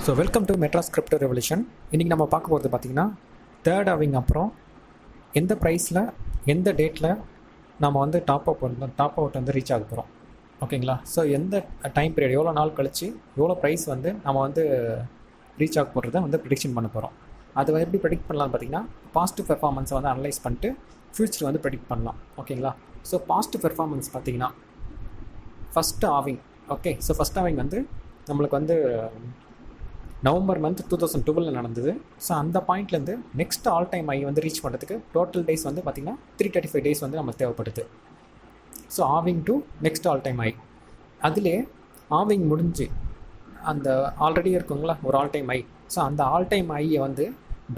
So welcome to Madras crypto revolution. இன்றைக்கி நம்ம பார்க்க போகிறது பார்த்திங்கன்னா தேர்ட் ஹாவிங் அப்புறம் எந்த ப்ரைஸில் எந்த டேட்டில் நம்ம வந்து டாப் அவுட் வந்து ரீச் ஆக போகிறோம். ஓகேங்களா? ஸோ எந்த டைம் பீரியட், எவ்வளோ நாள் கழித்து எவ்வளோ ப்ரைஸ் வந்து நம்ம வந்து ரீச் ஆக போகிறத வந்து ப்ரிடிக்ஷன் பண்ண போகிறோம். அதை எப்படி ப்ரெடிக்ட் பண்ணலாம்னு பார்த்திங்கன்னா பாசிட்டிவ் பெர்ஃபார்மன்ஸை வந்து அனலைஸ் பண்ணிட்டு ஃப்யூச்சர் வந்து ப்ரெடிக்ட் பண்ணலாம். ஓகேங்களா? ஸோ பாசிட்டிவ் பெர்ஃபார்மன்ஸ் பார்த்திங்கன்னா first having. Okay, so first having வந்து நம்மளுக்கு வந்து நவம்பர் மந்த் 2012 நடந்தது. ஸோ அந்த பாயிண்ட்லேருந்து நெக்ஸ்ட் ஆல் டைம் ஐ வந்து ரீச் பண்ணுறதுக்கு டோட்டல் டேஸ் வந்து பார்த்திங்கன்னா 335 டேஸ் வந்து நமக்கு தேவைப்படுது. So having to next all time ஐ, அதிலே ஆவிங் முடிஞ்சு அந்த ஆல்ரெடி இருக்குங்களா ஒரு ஆல் டைம் ஐ, ஸோ அந்த ஆல் டைம் ஐயை வந்து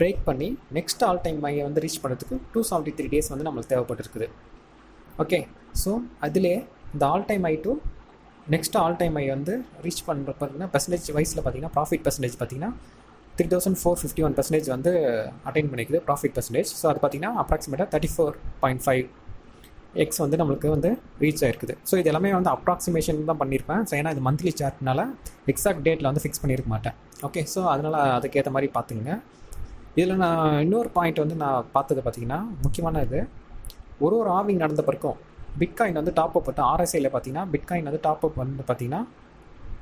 பிரேக் பண்ணி நெக்ஸ்ட் ஆல் டைம் ஐயை வந்து ரீச் பண்ணுறதுக்கு 273 டேஸ் வந்து நம்மளுக்கு தேவைப்பட்டுருக்குது. ஓகே, ஸோ அதிலே இந்த all time high to next all time ஐ வந்து ரீச் பண்ணுற பார்த்தீங்கன்னா பெர்சன்டேஜ் வைஸில் பார்த்தீங்கன்னா ப்ராஃபிட் பெர்சன்டேஜ் பார்த்தீங்கன்னா 3451% வந்து அட்டைன் பண்ணிக்குது ப்ராஃபிட் பெர்சன்டேஜ். ஸோ அது பார்த்தீங்கன்னா அப்ராக்சிமேட்டாக 34.5x வந்து நம்மளுக்கு வந்து ரீச் ஆகிருக்குது. ஸோ இது எல்லாமே வந்து அப்ராக்சிமேஷன் தான் பண்ணியிருப்பேன். ஸோ ஏன்னா இது மந்த்லி சார்ட்னால எக்ஸாக்ட் டேட்டில் வந்து ஃபிக்ஸ் பண்ணியிருக்க மாட்டேன். ஓகே, ஸோ அதனால் அதுக்கேற்ற மாதிரி பார்த்துங்க. இதில் நான் இன்னொரு பாயிண்ட் வந்து நான் பார்த்தது பார்த்தீங்கன்னா முக்கியமான இது, ஒரு ஆவிங் நடந்த பிறக்கும் பிட்காயின் வந்து டாப் அப் பண்ண ஆர்எஸ்ஐயில் பார்த்தீங்கன்னா பிட்காயின் வந்து டாப் அப் வந்து பார்த்தீங்கன்னா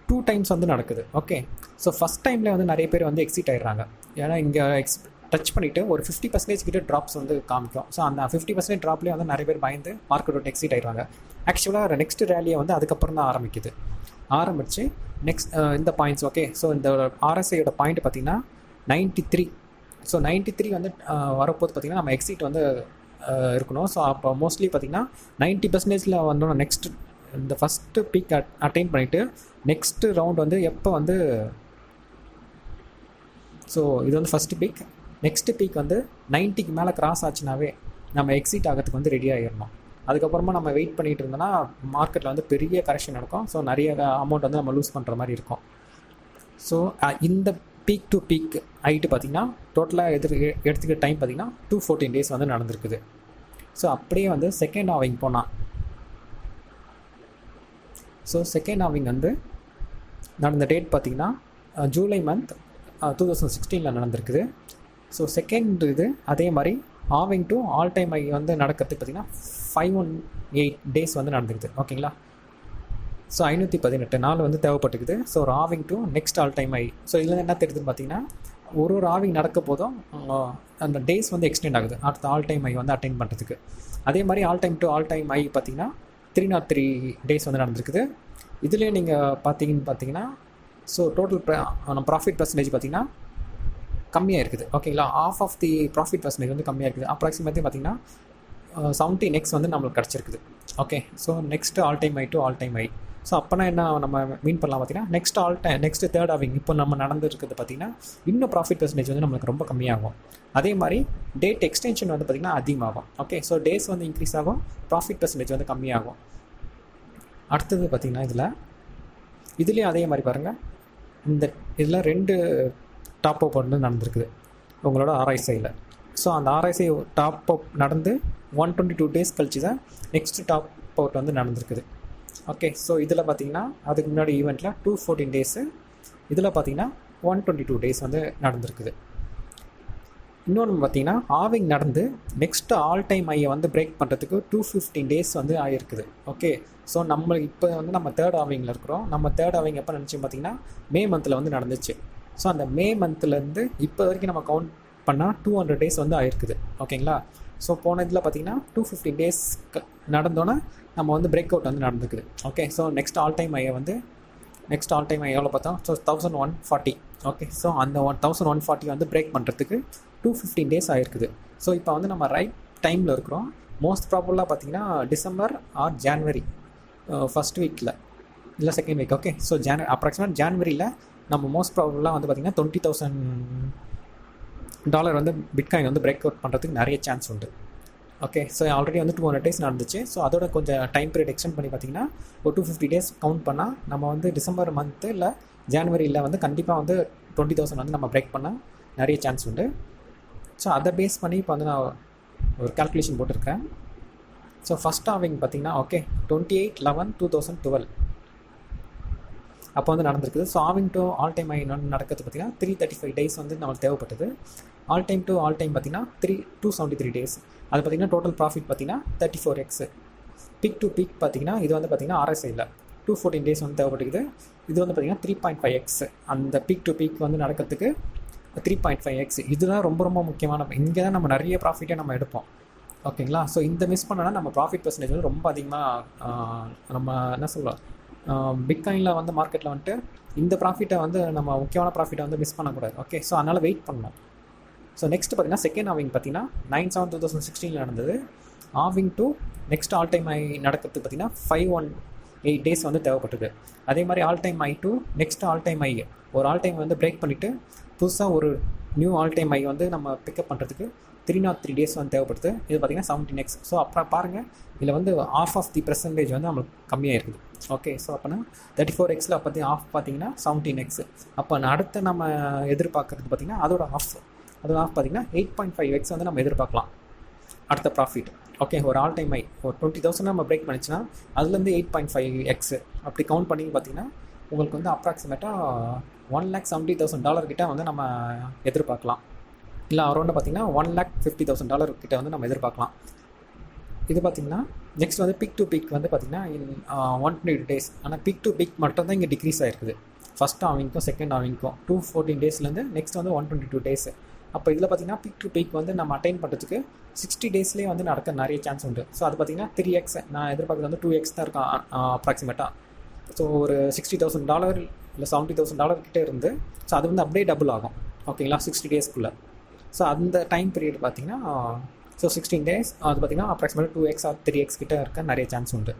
2 டைம்ஸ் வந்து நடக்குது. ஓகே, ஸோ ஃபஸ்ட் டைமில் வந்து நிறைய பேர் வந்து எக்ஸிட் ஆகிடுறாங்க. ஏன்னா இங்கே டச் பண்ணிவிட்டு ஒரு 50% கிட்ட ட்ராப்ஸ் வந்து காமிக்கும். ஸோ அந்த 50% ட்ராப்லேயே வந்து நிறைய பேர் பயந்து மார்க்கெட் விட்டு எக்ஸிட் ஆகிடுறாங்க. ஆக்சுவலாக நெக்ஸ்ட் ரேலியை வந்து அதுக்கப்புறம் தான் ஆரம்பிச்சு நெக்ஸ்ட் இந்த பாயிண்ட்ஸ். ஓகே, ஸோ இந்த ஆர்எஸ்ஐயோட பாயிண்ட் பார்த்தீங்கன்னா 93. ஸோ 93 வந்து வரப்போது பார்த்திங்கன்னா நம்ம எக்ஸிட் வந்து இருக்கணும். ஸோ அப்போ மோஸ்ட்லி பார்த்திங்கன்னா 90% வந்தோம். நெக்ஸ்ட் இந்த ஃபஸ்ட்டு பீக் அட்டைன் பண்ணிவிட்டு நெக்ஸ்ட்டு ரவுண்ட் வந்து எப்போ வந்து, ஸோ இது வந்து ஃபஸ்ட்டு பீக், நெக்ஸ்ட்டு பீக் வந்து 90க்கு மேலே கிராஸ் ஆச்சுனாவே நம்ம எக்ஸிட் ஆகிறதுக்கு வந்து ரெடி ஆகிடணும். அதுக்கப்புறமா நம்ம வெயிட் பண்ணிகிட்டு இருந்தோம்னா மார்க்கெட்டில் வந்து பெரிய கரெக்ஷன் நடக்கும். ஸோ நிறைய அமௌண்ட் வந்து நம்ம லூஸ் பண்ணுற மாதிரி இருக்கும். ஸோ இந்த பீக் டு பீக் ஆகிட்டு பார்த்திங்கன்னா டோட்டலாக எடுத்துக்கிற டைம் பார்த்திங்கன்னா 214 டேஸ் வந்து நடந்திருக்குது. ஸோ அப்படியே வந்து செகண்ட் ஹாவிங் போனால், ஸோ செகண்ட் ஹாவிங் வந்து நடந்த டேட் பார்த்திங்கன்னா ஜூலை மந்த் 2016 நடந்திருக்குது. ஸோ செகண்ட் இது அதே மாதிரி ஹாவிங் டு ஆல் டைம் ஐ வந்து நடக்கிறதுக்கு பார்த்திங்கன்னா 518 டேஸ் வந்து நடந்துருக்குது. ஓகேங்களா? ஸோ 518 நாள் வந்து தேவைப்பட்டுக்குது. ஸோ ஒரு having to next all time high. So இதில் என்ன தெரியுதுன்னு பார்த்தீங்கன்னா ஒரு ஆவிங் நடக்க போதும் அந்த டேஸ் வந்து எக்ஸ்டெண்ட் ஆகுது அடுத்த ஆல் டைம் ஐ வந்து அட்டைன் பண்ணுறதுக்கு. அதே மாதிரி all time to all time ஐ பார்த்தீங்கன்னா 303 டேஸ் வந்து நடந்திருக்குது. இதுலேயே நீங்கள் பார்த்தீங்கன்னா ஸோ டோட்டல் ப்ராஃபிட் பர்சன்டேஜ் பார்த்தீங்கன்னா கம்மியாக இருக்குது. ஓகேங்களா? ஆஃப் தி ப்ராஃபிட் பர்சன்டேஜ் வந்து கம்மியாக இருக்குது. அப்ராக்சிமேட்லி பார்த்தீங்கன்னா 70x வந்து நம்மளுக்கு கிடச்சிருக்குது. Okay, so next all time high to all time high. So அப்போனா என்ன நம்ம மீன் பண்ணலாம் பார்த்தீங்கன்னா நெக்ஸ்ட் தேர்ட் ஹாவிங் இப்போ நம்ம நடந்துருக்கிறது பார்த்திங்கன்னா இன்னும் ப்ராஃபிட் பர்சன்டேஜ் வந்து நம்மளுக்கு ரொம்ப கம்மியாகும். அதே மாதிரி டேட் எக்ஸ்டென்ஷன் வந்து பார்த்திங்கன்னா அதிகமாகும். ஓகே, ஸோ டேஸ் வந்து இன்க்ரீஸ் ஆகும், ப்ராஃபிட் பர்சன்டேஜ் வந்து கம்மியாகும். அடுத்தது பார்த்திங்கன்னா இதுலேயும் அதே மாதிரி பாருங்கள், இதில் 2 டாப் அப் வந்து நடந்திருக்குது உங்களோட ஆர்ஐசியில். ஸோ அந்த ஆர்ஐசி டாப் அப் நடந்து 122 டேஸ் கழிச்சு தான் நெக்ஸ்ட் டாப் அவுட் வந்து நடந்திருக்குது. ஓகே, ஸோ இதில் பார்த்தீங்கன்னா அதுக்கு முன்னாடி ஈவெண்ட்டில் 214 டேஸு, இதில் பார்த்தீங்கன்னா 122 டேஸ் வந்து நடந்திருக்குது. இன்னொன்று பார்த்தீங்கன்னா ஹாவிங் நடந்து நெக்ஸ்ட் ஆல் டைம் ஐயை வந்து பிரேக் பண்ணுறதுக்கு 215 டேஸ் வந்து ஆகிருக்குது. ஓகே, ஸோ நம்மளுக்கு இப்போ வந்து நம்ம தேர்ட் ஹாவிங்கில் இருக்கிறோம். நம்ம தேர்ட் ஹாவிங் எப்போ நினச்சோம் பார்த்தீங்கன்னா மே மந்தில் வந்து நடந்துச்சு. ஸோ அந்த மே மந்த்லேருந்து இப்போ வரைக்கும் நம்ம கவுண்ட் பண்ணால் 200 டேஸ் வந்து ஆகிருக்குது. ஓகேங்களா? ஸோ போன இதில் பார்த்தீங்கன்னா 250 டேஸ் நடந்தோன்னே நம்ம வந்து பிரேக் அவுட் வந்து நடந்துக்குது. Okay, so next all time high எவ்வளோ பார்த்தோம்? ஸோ 1140. ஓகே, ஸோ அந்த 1140 வந்து பிரேக் பண்ணுறதுக்கு 215 டேஸ் ஆகிருக்குது. ஸோ இப்போ வந்து நம்ம ரைட் டைமில் இருக்கிறோம். மோஸ்ட் ப்ராபபிளாக பார்த்தீங்கன்னா டிசம்பர் ஆர் ஜான்வரி ஃபஸ்ட் வீக்கில் இல்லை second week. Okay, so approximate ஜான்வரியில் நம்ம மோஸ்ட் ப்ராபபிளாக வந்து பார்த்திங்கன்னா $20,000 வந்து பிட்காயின் வந்து பிரேக் அவுட் பண்ணுறதுக்கு நிறைய சான்ஸ் உண்டு. ஓகே, ஸோ ஆல்ரெடி வந்து 200 டேஸ் நடந்துச்சு. ஸோ அதோட கொஞ்சம் டைம் பீரியட் எக்ஸ்டெண்ட் பண்ணி பார்த்திங்கன்னா ஒரு 250 டேஸ் கவுண்ட் பண்ணால் நம்ம வந்து டிசம்பர் மந்த்து இல்லை ஜான்வரியில் வந்து கண்டிப்பாக வந்து 20,000 வந்து நம்ம பிரேக் பண்ண நிறைய சான்ஸ் உண்டு. ஸோ அதை பேஸ் பண்ணி இப்போ வந்து நான் ஒரு கால்குலேஷன் போட்டிருக்கேன். ஸோ ஃபஸ்ட் ஹாவிங் பார்த்திங்கன்னா ஓகே 28/11/2012 அப்போ வந்து நடந்திருக்குது. So having to all time high நடக்கிறது பார்த்திங்கன்னா 335 டேஸ் வந்து நம்மளுக்கு தேவைப்பட்டது. All time to all time பார்த்திங்கன்னா 273 டேஸ். அது பார்த்திங்கன்னா டோட்டல் ப்ராஃபிட் பார்த்திங்கன்னா 34x. பீக் டு பீக் பார்த்திங்கன்னா இது வந்து பார்த்திங்கன்னா RSIயில் 214 டேஸ் வந்து தேவைப்பட்டுக்குது. இது வந்து பார்த்திங்கன்னா 3.5x. அந்த பீக் டு பீக் வந்து நடக்கிறதுக்கு 3.5x. இதுதான் ரொம்ப ரொம்ப முக்கியமான. இங்கே தான் நம்ம நிறைய ப்ராஃபிட்டே நம்ம எடுப்போம். ஓகேங்களா? ஸோ இந்த மிஸ் பண்ணோன்னா நம்ம ப்ராஃபிட் பர்சன்டேஜ் வந்து ரொம்ப அதிகமாக நம்ம என்ன சொல்லலாம், பிட்காயினில் வந்து மார்க்கெட்டில் வந்துட்டு இந்த ப்ராஃபிட்டை வந்து நம்ம முக்கியமான ப்ராஃபிட்டை வந்து மிஸ் பண்ணக்கூடாது. ஓகே, ஸோ அதனால் வெயிட் பண்ணணும். ஸோ நெக்ஸ்ட் பார்த்திங்கன்னா செகண்ட் ஆவிங் பார்த்திங்கன்னா 9/7/2016 நடந்தது. Having to next all time high நடக்கிறதுக்கு பார்த்திங்கன்னா 518 டேஸ் வந்து தேவைப்பட்டது. அதே மாதிரி all time high to next all time high, ஒரு ஆல் டைம் வந்து பிரேக் பண்ணிவிட்டு புதுசாக ஒரு நியூ ஆல் டைம் ஹை வந்து நம்ம பிக்கப் பண்ணுறதுக்கு 303 டேஸ் வந்து தேவைப்படுது. இது பார்த்திங்கன்னா 17x. ஸோ அப்புறம் பாருங்கள், இதில் வந்து ஆஃப் ஆஃப் தி பர்சன்டேஜ் வந்து நம்மளுக்கு கம்மியாக இருக்குது. ஓகே, ஸோ அப்போனா 34xல் அப்போ ஆஃப் பார்த்திங்கன்னா 17x. அப்போ அடுத்து நம்ம எதிர்பார்க்குறது பார்த்திங்கன்னா அதோட ஆஃப் பார்த்திங்கன்னா 8.5x வந்து நம்ம எதிர்பார்க்கலாம் அடுத்த ப்ராஃபிட். ஓகே, ஒரு ஆல் டைம் ஹை ஒரு 20,000 நம்ம பிரேக் பண்ணிச்சுன்னா அதுலேருந்து 8.5x அப்படி கவுண்ட் பண்ணி பார்த்திங்கன்னா உங்களுக்கு வந்து அப்ராக்சிமேட்டாக $1,70,000 கிட்ட வந்து நம்ம எதிர்பார்க்கலாம். இல்லை அரௌண்ட் பார்த்திங்கன்னா $1,50,000 கிட்ட வந்து நம்ம எதிர்பார்க்கலாம். இது பார்த்திங்கன்னா நெக்ஸ்ட் வந்து பீக் டு பீக் வந்து பார்த்திங்கன்னா 120 டேஸ். ஆனால் பீக் டு பீக் மட்டும்தான் இங்கே டிக்ரீஸ் ஆகிருக்குது. ஃபஸ்ட் ஆவிங்க்கும் செகண்ட் ஆவிங்க்கும் 214 டேஸ்லேருந்து நெக்ஸ்ட் வந்து 122 டேஸ். அப்போ இதில் பார்த்திங்கன்னா பீக் டு பீக் வந்து நம்ம அட்டைன் பண்ணுறதுக்கு 60 டேஸ்லேயே வந்து நடக்க நிறைய சான்ஸ் உண்டு. ஸோ அது பார்த்திங்கன்னா 3x, நான் எதிர்பார்க்குறது வந்து 2x தான் இருக்கும் அப்ராக்சிமேட்டாக. ஸோ ஒரு $60,000 இல்லை $70,000 கிட்டே இருந்து ஸோ அது வந்து அப்படியே டபுள் ஆகும். ஓகேங்களா, 60 டேஸ்க்குள்ளே. ஸோ அந்த டைம் பீரியட் பார்த்திங்கன்னா ஸோ 16 டேஸ் அது பார்த்திங்கன்னா அப்ராக்சிமேட்டாக 2x ஆர் 3x கிட்டே இருக்க நிறைய சான்ஸ் உண்டு.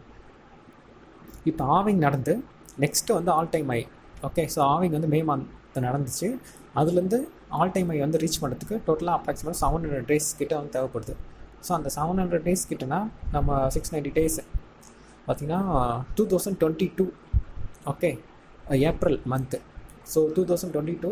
இப்போ ஆவிங் நடந்து நெக்ஸ்ட்டு வந்து all time high. Okay, so having வந்து மே மந்த் நடந்துச்சு. அதுலேருந்து ஆல் டைம் ஹை வந்து ரீச் பண்ணுறதுக்கு டோட்டலாக அப்ராக்சிமேட் 700 டேஸ் கிட்ட வந்து தேவைப்படுது. ஸோ அந்த 700 டேஸ் கிட்டனா நம்ம 690 டேஸ் பார்த்திங்கன்னா 2022. Okay, April month. ஸோ 2022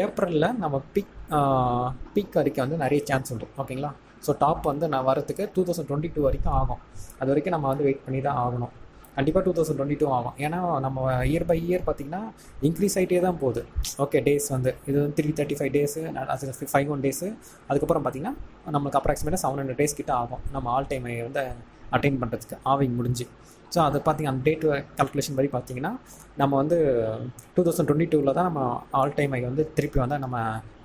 ஏப்ரலில் நம்ம பீக் வரைக்கும் வந்து நிறைய சான்ஸ் உண்டு. ஓகேங்களா? ஸோ டாப் வந்து நான் வரத்துக்கு 2022 வரைக்கும் ஆகும். அது வரைக்கும் நம்ம வந்து வெயிட் பண்ணி தான் ஆகணும். கண்டிப்பாக 2022 ஆகும். ஏன்னா நம்ம இயர் பை இயர் பார்த்திங்கன்னா இன்க்ரீஸ் ஆகிட்டே தான் போகுது. ஓகே, டேஸ் வந்து இது வந்து 335 டேஸு, அது 51 டேஸு. அதுக்கப்புறம் பார்த்திங்கன்னா நம்மளுக்கு அப்ராக்சிமேட்டாக 700 டேஸ் கிட்ட ஆகும் நம்ம ஆல் டைம் வந்து அட்டைன் பண்ணுறதுக்கு ஆவிங் முடிஞ்சு. ஸோ அது பார்த்திங்க அந்த டேட் கால்குலேஷன் படி பார்த்திங்கன்னா நம்ம வந்து 2022 தான் நம்ம ஆல் டைம் ஹை வந்து திருப்பி வந்து நம்ம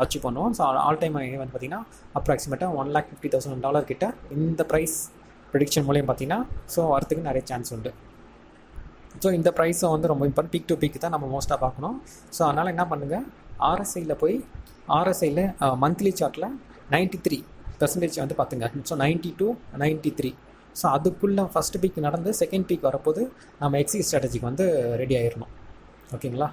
அச்சீவ் பண்ணுவோம். ஸோ ஆல் டைம் ஹை வந்து பார்த்திங்கன்னா அப்ராக்சிமேட்டாக $1,50,000 கிட்ட இந்த ப்ரைஸ் ப்ரெடிக்ஷன் மூலியம் பார்த்திங்கன்னா ஸோ வரத்துக்கு நிறைய சான்ஸ் உண்டு. ஸோ இந்த ப்ரைஸை வந்து ரொம்ப இம்பார்ட்டன்ட். பீக் டு பீக் தான் நம்ம மோஸ்ட்டாக பார்க்கணும். ஸோ அதனால் என்ன பண்ணுங்கள், RSIயில் போய் RSIயில் மந்த்லி சார்ட்டில் 93% வந்து பார்த்துங்க. So 90 to 93. ஸோ அதுக்குள்ளே ஃபஸ்ட்டு பீக் நடந்து செகண்ட் பீக் வரப்போது நம்ம எக்ஸிட் ஸ்ட்ராட்டஜிக்கு வந்து ரெடி ஆகிடணும். ஓகேங்களா?